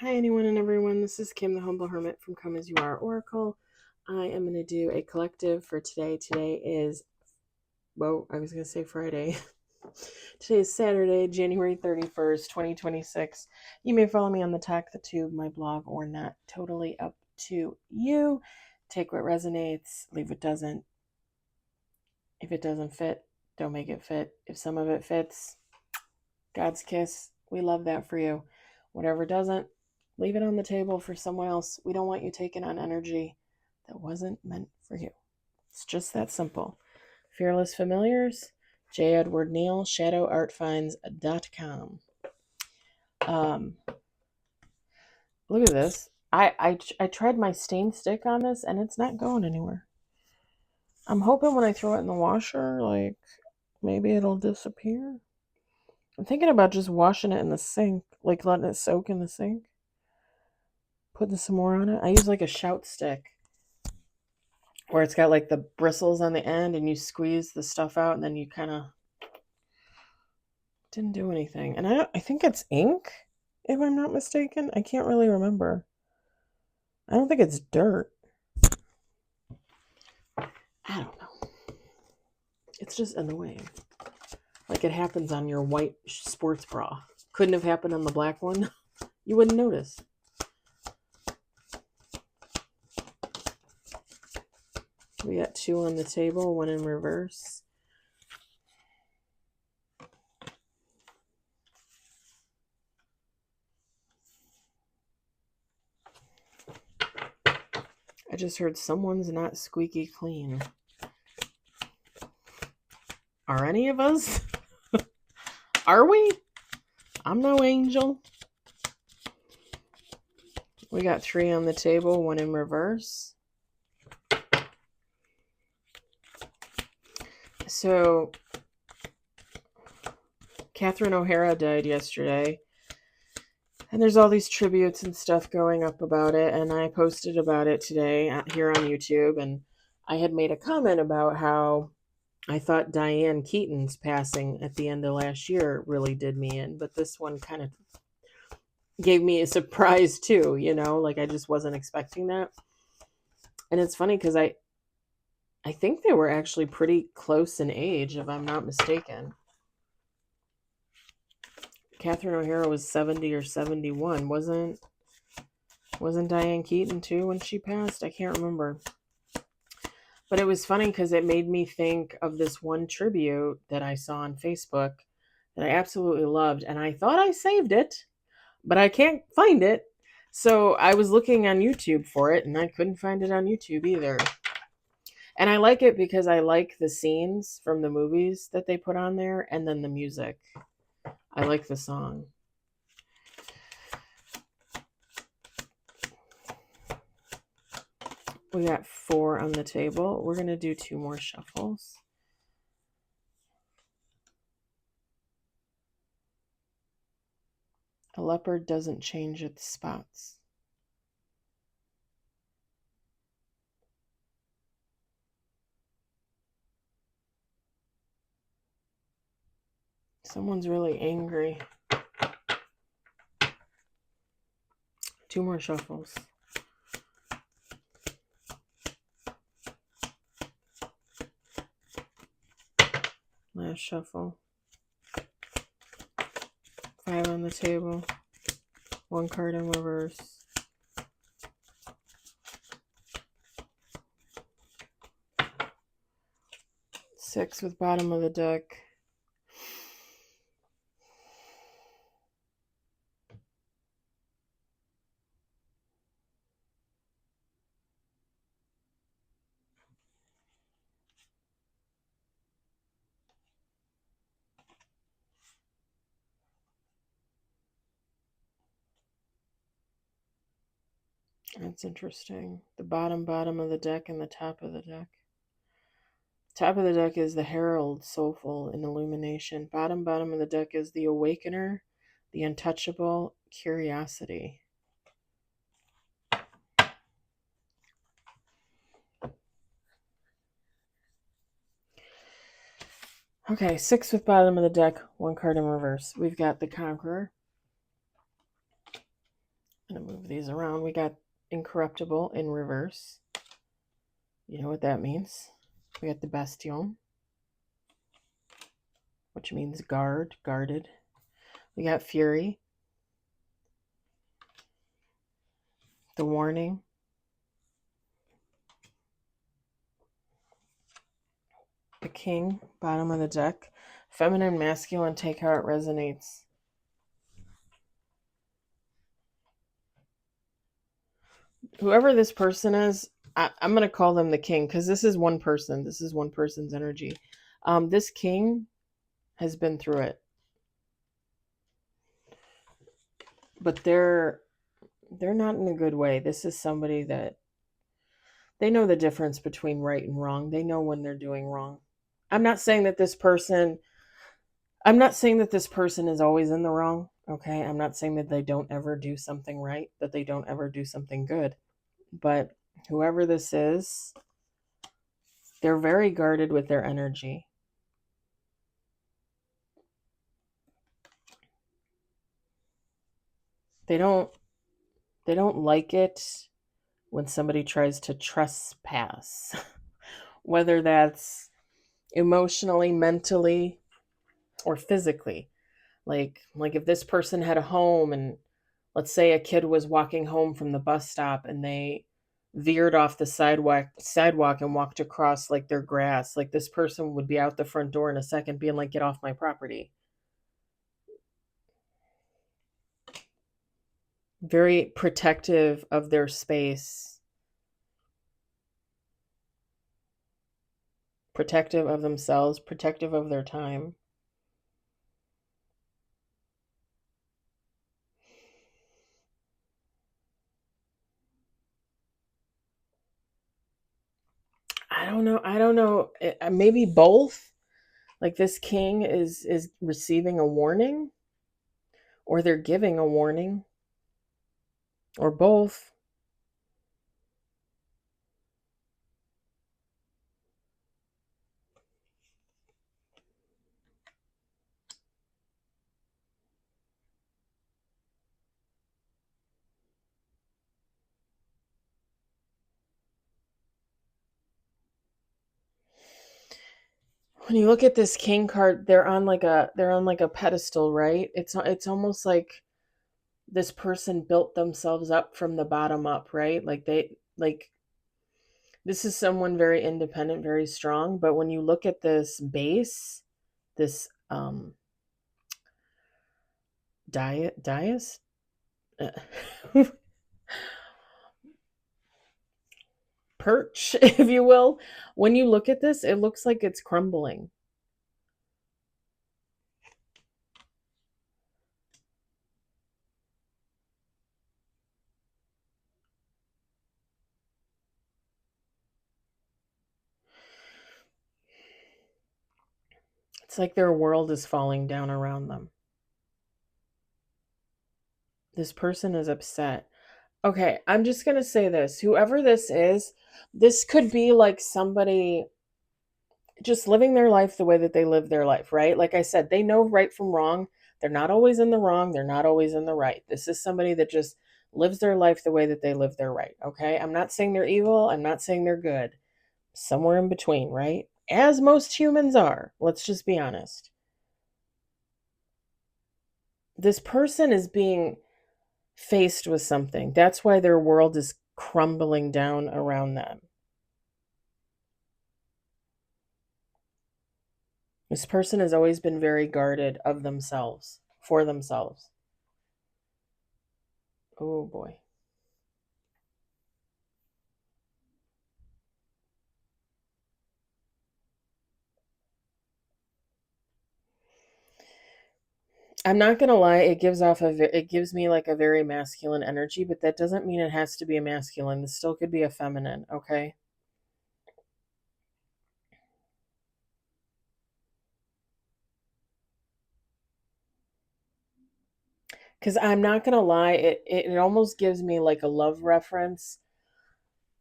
Hi, anyone and everyone. This is Kim, the Humble Hermit from Come As You Are Oracle. I am going to do a collective for today. Today is, I was going to say Friday. Today is Saturday, January 31st, 2026. You may follow me on the Talk the Tube, my blog, or not. Totally up to you. Take what resonates, leave what doesn't. If it doesn't fit, don't make it fit. If some of it fits, God's kiss. We love that for you. Whatever doesn't, leave it on the table for someone else. We don't want you taking on energy that wasn't meant for you. It's just that simple. Fearless Familiars, J. Edward Neal, shadowartfinds.com. Look at this. I tried my stain stick on this and it's not going anywhere. I'm hoping when I throw it in the washer, maybe it'll disappear. I'm thinking about just washing it in the sink, letting it soak in the sink. Putting some more on it. I use a shout stick where it's got the bristles on the end and you squeeze the stuff out and then you kind of didn't do anything. And I think it's ink, if I'm not mistaken. I can't really remember. I don't think it's dirt. I don't know. It's just annoying. It happens on your white sports bra. Couldn't have happened on the black one. You wouldn't notice. We got 2 on the table, 1 in reverse. I just heard someone's not squeaky clean. Are any of us? Are we? I'm no angel. We got 3 on the table, 1 in reverse. So, Catherine O'Hara died yesterday. And there's all these tributes and stuff going up about it. And I posted about it today here on YouTube. And I had made a comment about how I thought Diane Keaton's passing at the end of last year really did me in. But this one kind of gave me a surprise too, I just wasn't expecting that. And it's funny because I think they were actually pretty close in age, if I'm not mistaken. Catherine O'Hara was 70 or 71. Wasn't Diane Keaton too when she passed? I can't remember. But it was funny because it made me think of this one tribute that I saw on Facebook that I absolutely loved. And I thought I saved it, but I can't find it. So I was looking on YouTube for it and I couldn't find it on YouTube either. And I like it because I like the scenes from the movies that they put on there and then the music. I like the song. We got 4 on the table. We're going to do 2 more shuffles. A leopard doesn't change its spots. Someone's really angry. 2 more shuffles. Last shuffle. 5 on the table. 1 card in reverse. Six with bottom of the deck. That's interesting. The bottom of the deck and the top of the deck. Top of the deck is the Herald, Soulful and Illumination. Bottom of the deck is the Awakener, the Untouchable, Curiosity. Okay, 6 with bottom of the deck, 1 card in reverse. We've got the Conqueror, I'm going to move these around. We got incorruptible in reverse. You know what that means. We got the Bastion, which means guarded. We got Fury, the Warning, the King, bottom of the deck. Feminine, masculine, take how it resonates. Whoever this person is, I'm going to call them the King because this is one person. This is one person's energy. This King has been through it. But they're not in a good way. This is somebody that they know the difference between right and wrong. They know when they're doing wrong. I'm not saying that this person is always in the wrong, okay? I'm not saying that they don't ever do something right, that they don't ever do something good. But whoever this is, they're very guarded with their energy. They don't like it when somebody tries to trespass. Whether that's emotionally, mentally, or physically. Like if this person had a home and let's say a kid was walking home from the bus stop and they veered off the sidewalk and walked across like their grass, like this person would be out the front door in a second being like, get off my property. Very protective of their space, protective of themselves, protective of their time. I don't know. Maybe both. Like this king is receiving a warning, or they're giving a warning, or both. When you look at this king card, they're on like a pedestal, right? It's almost like this person built themselves up from the bottom up, right? This is someone very independent, very strong, but when you look at this base, this dais perch, if you will, when you look at this, it looks like it's crumbling. It's like their world is falling down around them. This person is upset. Okay, I'm just going to say this. Whoever this is, this could be like somebody just living their life the way that they live their life, right? Like I said, they know right from wrong. They're not always in the wrong. They're not always in the right. This is somebody that just lives their life the way that they live their right, okay? I'm not saying they're evil. I'm not saying they're good. Somewhere in between, right? As most humans are. Let's just be honest. This person is being faced with something. That's why their world is crumbling down around them. This person has always been very guarded of themselves, for themselves. Oh boy. I'm not gonna lie, it gives me like a very masculine energy, but that doesn't mean it has to be a masculine. This still could be a feminine, okay? Because I'm not gonna lie, it almost gives me like a love reference.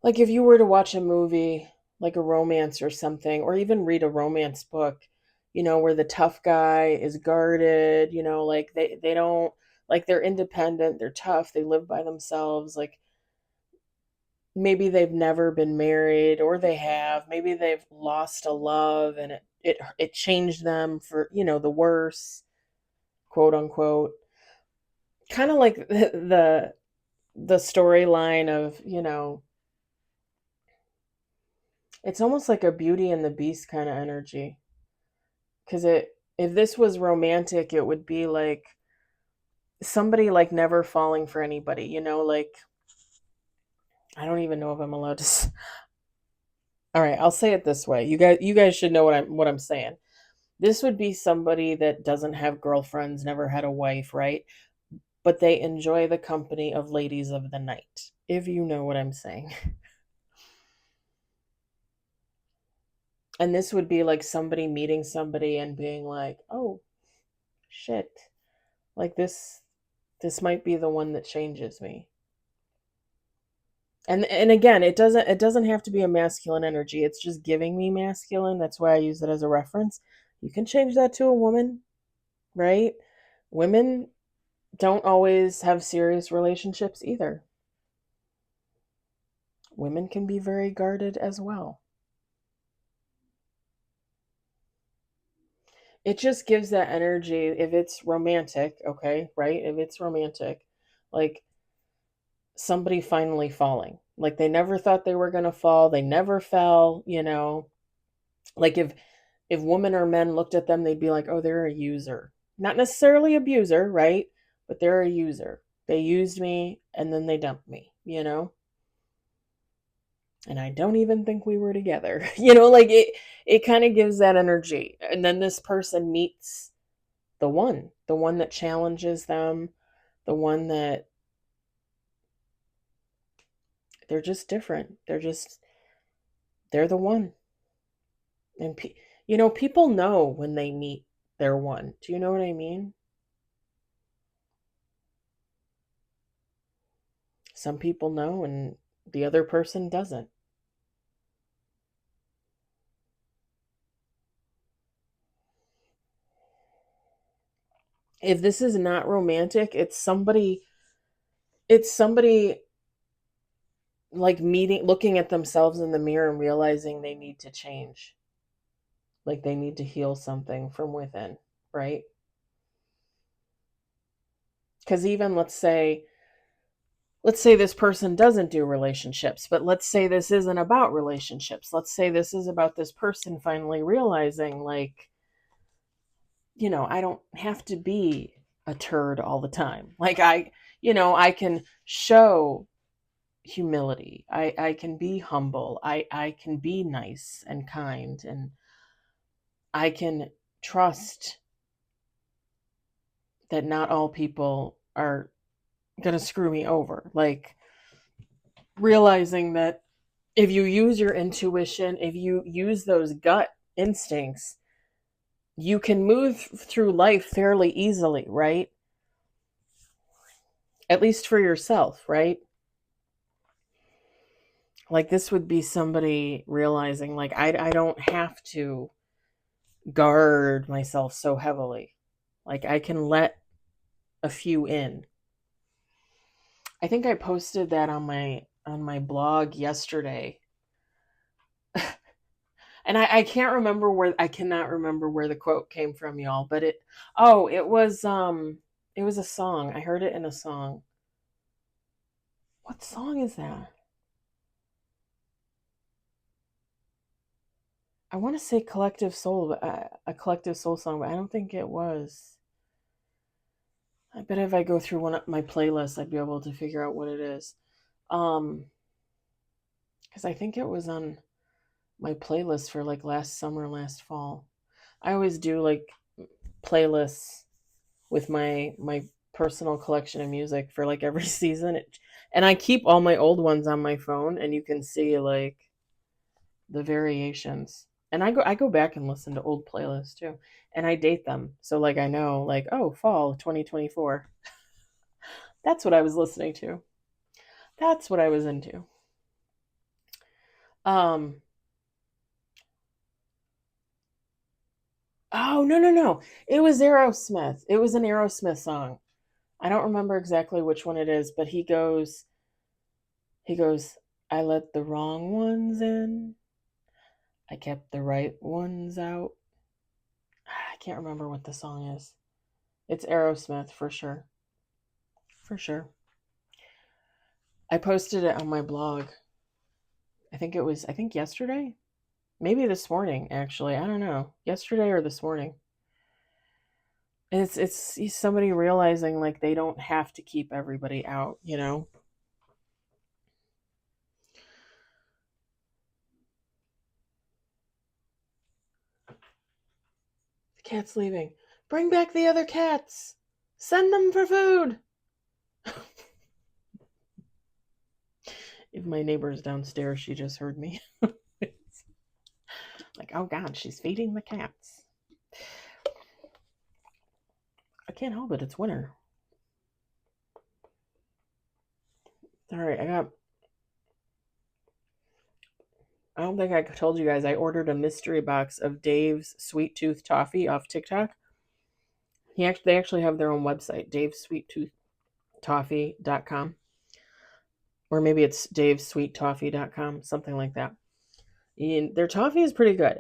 Like if you were to watch a movie, like a romance or something, or even read a romance book, where the tough guy is guarded, like they don't Like they're independent, they're tough, they live by themselves. Like maybe they've never been married, or they have. Maybe they've lost a love and it changed them for, the worse, quote unquote. Kind of like the storyline of, it's almost like a Beauty and the Beast kind of energy. Because if this was romantic, it would be like somebody like never falling for anybody, like I don't even know if I'm allowed to. All right, I'll say it this way. You guys should know what I'm saying. This would be somebody that doesn't have girlfriends, never had a wife, right? But they enjoy the company of ladies of the night, if you know what I'm saying. And this would be like somebody meeting somebody and being like, "Oh, shit. Like this might be the one that changes me." And again, it doesn't have to be a masculine energy. It's just giving me masculine. That's why I use it as a reference. You can change that to a woman, right? Women don't always have serious relationships either. Women can be very guarded as well. It just gives that energy if it's romantic, okay, right? If it's romantic, like somebody finally falling. Like they never thought they were going to fall, they never fell. Like if women or men looked at them, they'd be like, "Oh, they're a user." Not necessarily abuser, right? But they're a user. They used me and then they dumped me. And I don't even think we were together. Like it kind of gives that energy. And then this person meets the one that challenges them, the one that they're just different. They're the one. And people know when they meet their one. Do you know what I mean? Some people know and the other person doesn't. If this is not romantic, it's somebody like looking at themselves in the mirror and realizing they need to change. Like they need to heal something from within, right? Cuz even let's say this person doesn't do relationships, but let's say this isn't about relationships. Let's say this is about this person finally realizing, like, I don't have to be a turd all the time. Like I can show humility. I can be humble. I can be nice and kind, and I can trust that not all people are going to screw me over. Like realizing that if you use your intuition, if you use those gut instincts, you can move through life fairly easily, right? At least for yourself, right? Like this would be somebody realizing, like, I don't have to guard myself so heavily. Like I can let a few in. I think I posted that on my blog yesterday. And I can't remember I cannot remember where the quote came from, y'all, but it was a song. I heard it in a song. What song is that? I want to say Collective Soul, a Collective Soul song, but I don't think it was. I bet if I go through one of my playlists, I'd be able to figure out what it is. Um, because I think it was on my playlist for like last summer, last fall. I always do like playlists with my personal collection of music for like every season. And I keep all my old ones on my phone, and you can see like the variations. And I go back and listen to old playlists too, and I date them. So like I know like, oh, fall 2024. That's what I was listening to. That's what I was into. Um oh, no, no, no. It was Aerosmith. It was an Aerosmith song. I don't remember exactly which one it is, but he goes, I let the wrong ones in. I kept the right ones out. I can't remember what the song is. It's Aerosmith for sure. For sure. I posted it on my blog. I think yesterday? Maybe this morning, actually. I don't know. Yesterday or this morning. It's somebody realizing like they don't have to keep everybody out, you know? The cat's leaving. Bring back the other cats. Send them for food. If my neighbor's downstairs, she just heard me. Like, oh God, she's feeding the cats. I can't help it. It's winter. All right, I don't think I told you guys, I ordered a mystery box of Dave's Sweet Tooth Toffee off TikTok. They actually have their own website, davesweettoothtoffee.com. Or maybe it's davesweettoffee.com, something like that. And their toffee is pretty good.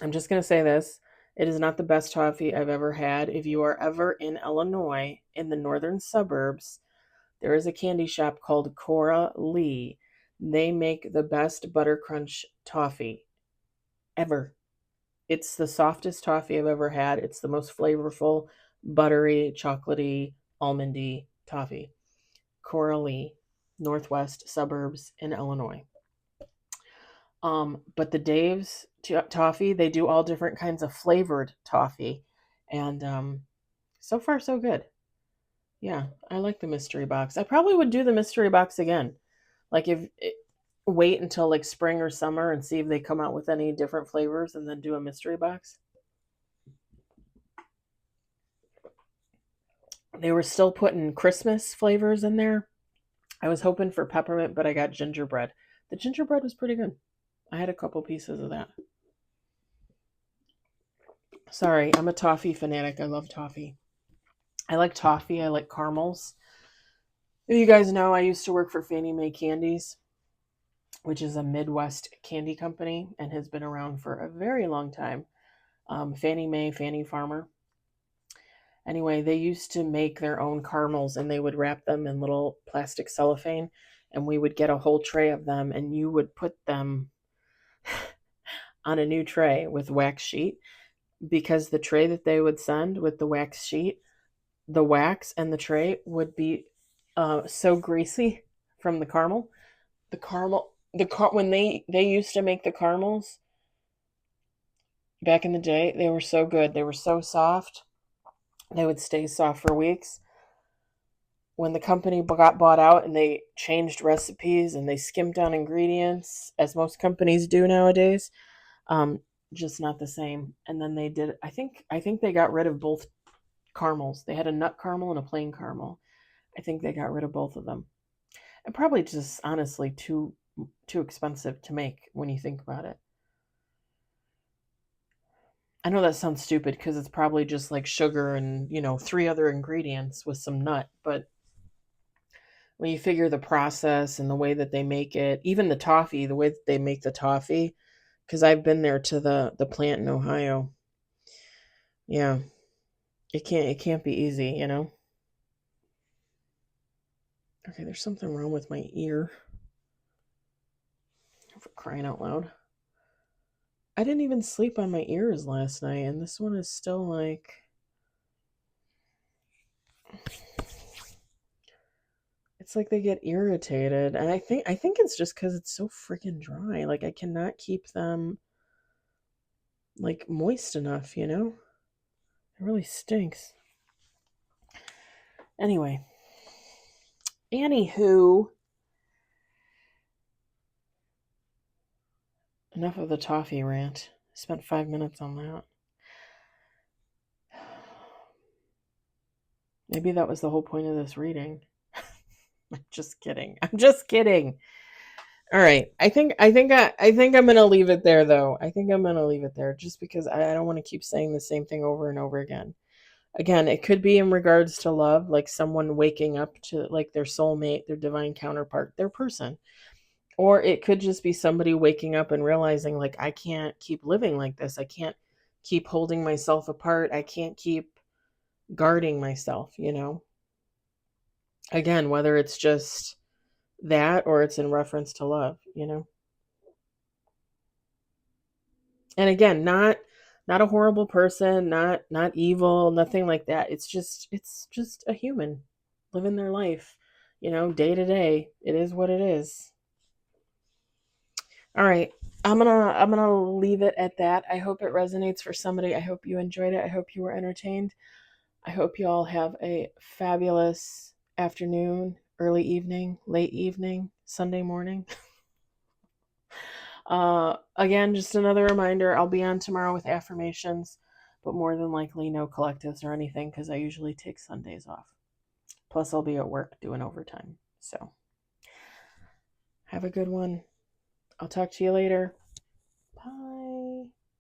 I'm just going to say this. It is not the best toffee I've ever had. If you are ever in Illinois, in the northern suburbs, there is a candy shop called Cora Lee. They make the best butter crunch toffee ever. It's the softest toffee I've ever had. It's the most flavorful, buttery, chocolatey, almondy toffee. Cora Lee, northwest suburbs in Illinois. But the Dave's toffee, they do all different kinds of flavored toffee, and so far so good. Yeah, I like the mystery box. I probably would do the mystery box again. Like wait until like spring or summer and see if they come out with any different flavors, and then do a mystery box. They were still putting Christmas flavors in there. I was hoping for peppermint, but I got gingerbread. The gingerbread was pretty good. I had a couple pieces of that. Sorry, I'm a toffee fanatic. I love toffee. I like toffee. I like caramels. If you guys know, I used to work for Fannie Mae Candies, which is a Midwest candy company and has been around for a very long time. Fannie Mae, Fannie Farmer. Anyway, they used to make their own caramels and they would wrap them in little plastic cellophane, and we would get a whole tray of them, and you would put them on a new tray with wax sheet, because the tray that they would send with the wax sheet, the wax and the tray would be so greasy from the caramel. When they used to make the caramels back in the day, they were so good. They were so soft. They would stay soft for weeks. When the company got bought out and they changed recipes and they skimped on ingredients, as most companies do nowadays, um, just not the same. And then they did. I think they got rid of both caramels. They had a nut caramel and a plain caramel. I think they got rid of both of them. And probably just honestly too expensive to make when you think about it. I know that sounds stupid because it's probably just like sugar and, 3 other ingredients with some nut, but when you figure the process and the way that they make it, even the toffee, the way that they make the toffee, because I've been there to the plant in Ohio. Yeah, it can't be easy. Okay, there's something wrong with my ear. For crying out loud. I didn't even sleep on my ears last night, and this one is still like... It's like they get irritated, and I think it's just because it's so freaking dry. Like, I cannot keep them like moist enough. It really stinks. Anyway, anywho, enough of the toffee rant. I spent 5 minutes on that. Maybe that was the whole point of this reading. I'm just kidding. All right. I think I'm gonna leave it there, though. I think I'm gonna leave it there just because I don't want to keep saying the same thing over and over again. Again, it could be in regards to love, like someone waking up to like their soulmate, their divine counterpart, their person. Or it could just be somebody waking up and realizing, like, I can't keep living like this. I can't keep holding myself apart. I can't keep guarding myself, you know? Again, whether it's just that or it's in reference to love, you know? And again, not a horrible person, not evil, nothing like that. It's just a human living their life, you know, day to day. It is what it is. All right. I'm gonna leave it at that. I hope it resonates for somebody. I hope you enjoyed it. I hope you were entertained. I hope you all have a fabulous afternoon, early evening, late evening, Sunday morning. Again, just another reminder, I'll be on tomorrow with affirmations, but more than likely no collectives or anything because I usually take Sundays off. Plus, I'll be at work doing overtime. So, have a good one. I'll talk to you later.